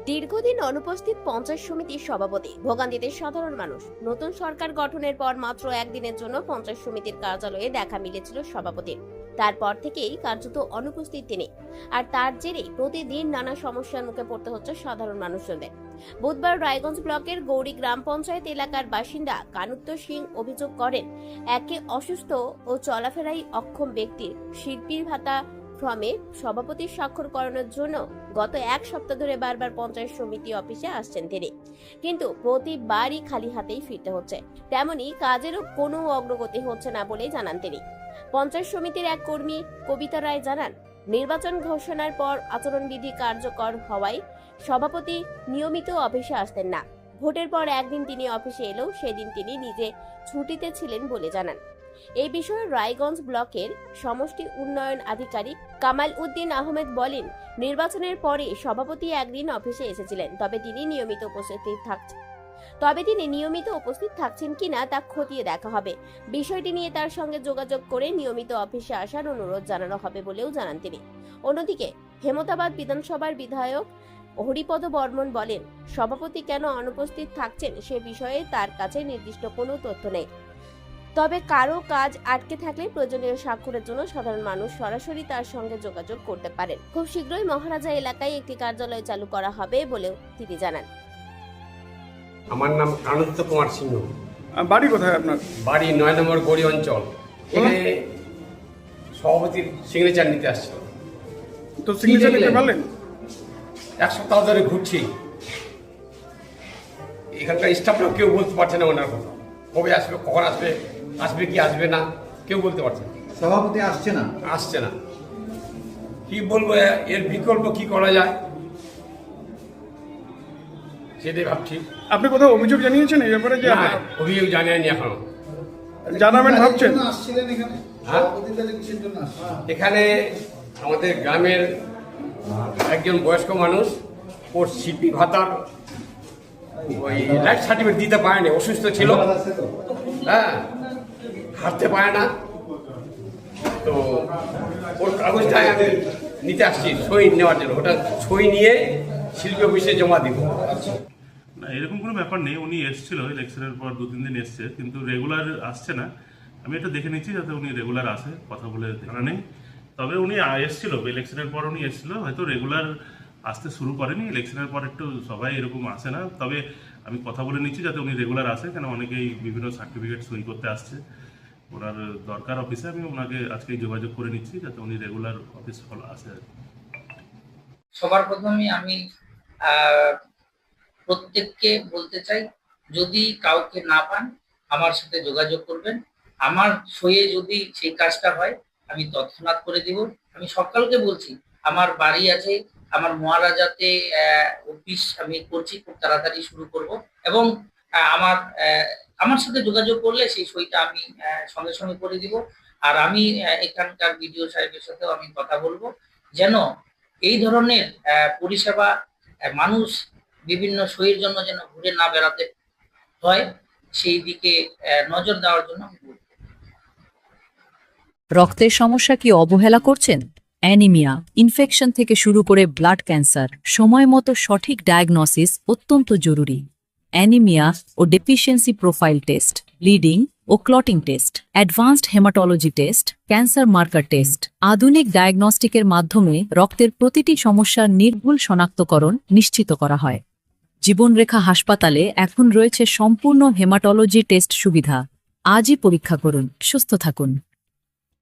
দীর্ঘদিন অনুপস্থিত পঞ্চায়েত সমিতির সভাপতি, ভোগান্তিতে সাধারণ মানুষ। নতুন সরকার গঠনের পর মাত্র একদিনের জন্য পঞ্চায়েত সমিতির কার্যালয়ে দেখা মিলেছিল সভাপতির। তারপর থেকেই কার্যত অনুপস্থিত তিনি, আর তার জেরেই প্রতিদিন নানা সমস্যার মুখে পড়তে হচ্ছে সাধারণ মানুষজনদের। বুধবার রায়গঞ্জ ব্লকের গৌরী গ্রাম পঞ্চায়েত এলাকার বাসিন্দা কানুত্তর সিং অভিযোগ করেন, একে অসুস্থ ও চলাফেরায় অক্ষম ব্যক্তির শিল্পীর ভাতা ফর্মে সভাপতির স্বাক্ষর করানোর জন্য গত এক সপ্তাহ ধরে বারবার পঞ্চায়েত সমিতি অফিসে আসছেন তিনি, কিন্তু প্রতিবারই খালি হাতেই ফিরতে হচ্ছে। তেমনি কাজেরও কোনো অগ্রগতি হচ্ছে না বলে জানান তিনি। পঞ্চায়েত সমিতির এক কর্মী কবিতা রায় জানান, নির্বাচন ঘোষণার পর আচরণবিধি কার্যকর হওয়ায় সভাপতি নিয়মিত অফিসে আসতেন না। ভোটের পর একদিন তিনি অফিসে এলেও সেদিন তিনি নিজে ছুটিতে ছিলেন বলে জানান। এই বিষয়ে রায়গঞ্জ ব্লকের সমষ্টি উন্নয়ন আধিকারিক কামাল উদ্দিন আহমেদ বলেন, নির্বাচনের পরে সভাপতি একদিন অফিসে এসেছিলেন, তবে তিনি নিয়মিত উপস্থিত থাকছেন কিনা তা খতিয়ে দেখা হবে। বিষয়টি নিয়ে তার সঙ্গে যোগাযোগ করে নিয়মিত অফিসে আসার অনুরোধ জানানো হবে বলেও জানান তিনি। অন্যদিকে হেমতাবাদ বিধানসভার বিধায়ক হরিপদ বর্মন বলেন, সভাপতি কেন অনুপস্থিত থাকছেন সে বিষয়ে তার কাছে নির্দিষ্ট কোনো তথ্য নেই। তবে কারো কাজ আটকে থাকলে প্রয়োজনীয় স্বাক্ষরের জন্য সাধারণ মানুষ সরাসরি তার সঙ্গে যোগাযোগ করতে পারেন। খুব শীঘ্রই মহারাজা এলাকায় একটি কার্যালয় চালু করা হবে বলেও তিনি জানান। আমার নাম আনন্দ কুমার সিংহ। বাড়ি কোথায় আপনার? বাড়ি ৯ নম্বর গড়ি অঞ্চল। এখানে সভাপতির সিগনেচার নিতে আসছিল। তো সিগনেচার নিতে পারলেন? এক সপ্তাহ ধরে ঘুরছি, এখানকার স্টাফরাও কেউ বলতে পারছে না ওনার কথা, কবে আসবে, কখন আসবে, আসবে কি আসবে না, কেউ বলতে পারছে না। সভাপতি আসছে না। কি বলবো, এর বিকল্প কি করা যায় সেটাই ভাবছি। আপনি কোথাও অভিযোগ জানিয়েছেন এই ব্যাপারে? যে না, অভিযোগ জানায়নি এখনো। জানাবেন ভাবছেন? হ্যাঁ, এখানে আমাদের গ্রামের একজন বয়স্ক মানুষ, ওর শিল্পী ভাতার ওই লাইফ সার্টিফিকেট দিতে পারেনি, অসুস্থ ছিল, হ্যাঁ, হাঁটতে পারে না। তো ওর কাগজটা আমি নিতে আসছি সই নেওয়ার জন্য, ওটা সই নিয়ে শিল্পী অফিসে জমা দিব। না, এরকম কোনো ব্যাপার নেই। উনি এসেছিল ইলেকশনের পর 2-3 দিন এসছে, কিন্তু রেগুলার আসছে না। আমি এটা দেখে নিচ্ছি যাতে উনি রেগুলার আসে, কথা বলে জানা নেই। তবে উনি এসেছিল, ইলেকশনের পর উনি এসেছিল, হয়তো রেগুলার আসতে শুরু করেনি। ইলেকশনের পর একটু সবাই এরকম আসে না, তবে আমি কথা বলে নিচ্ছি যাতে উনি রেগুলার আসে, কেন অনেকেই বিভিন্ন সার্টিফিকেট সই করতে আসছে, ওনার দরকার অফিসে। আমি ওনাকে আজকেই যোগাযোগ করে নিচ্ছি যাতে উনি রেগুলার অফিস আসে। সবার প্রথমে আমি প্রত্যেককে বলতে চাই, যদি কাউকে না পান আমার সাথে যোগাযোগ করবেন। আমার সইয়ে যদি সেই কাজটা হয় আমি তৎক্ষণাৎ করে দিব। আমি সকালকে বলছি, আমার বাড়ি আছে, আমার মহারাজাতে অফিস আমি করছি, খুব তাড়াতাড়ি শুরু করব। এবং আমার সাথে যোগাযোগ করলে সেই সইটা আমি সঙ্গে সঙ্গে করে দিব। আর আমি এখানকার বিডিও সাহেবের সাথেও আমি কথা বলবো, যেন এই ধরনের পরিষেবা মানুষ বিভিন্ন সইয়ের জন্য যেন ঘুরে না বেড়াতে হয়, সেই দিকে নজর দেওয়ার জন্য আমি বলবো। রক্তের সমস্যা কি অবহেলা করছেন? অ্যানিমিয়া, ইনফেকশন থেকে শুরু করে ব্লাড ক্যান্সার, সময় মতো সঠিক ডায়াগনোসিস অত্যন্ত জরুরি। অ্যানিমিয়া ও ডেফিসিয়েন্সি প্রোফাইল টেস্ট, ব্লিডিং ও clotting test, advanced haematology test, cancer marker test, আধুনিক ডায়াগনস্টিকের মাধ্যমে রক্তের প্রতিটি সমস্যার নির্ভুল শনাক্তকরণ নিশ্চিত করা হয়। জীবনরেখা হাসপাতালে এখন রয়েছে সম্পূর্ণ হেমাটোলজি টেস্ট সুবিধা। আজই পরীক্ষা করুন, সুস্থ থাকুন।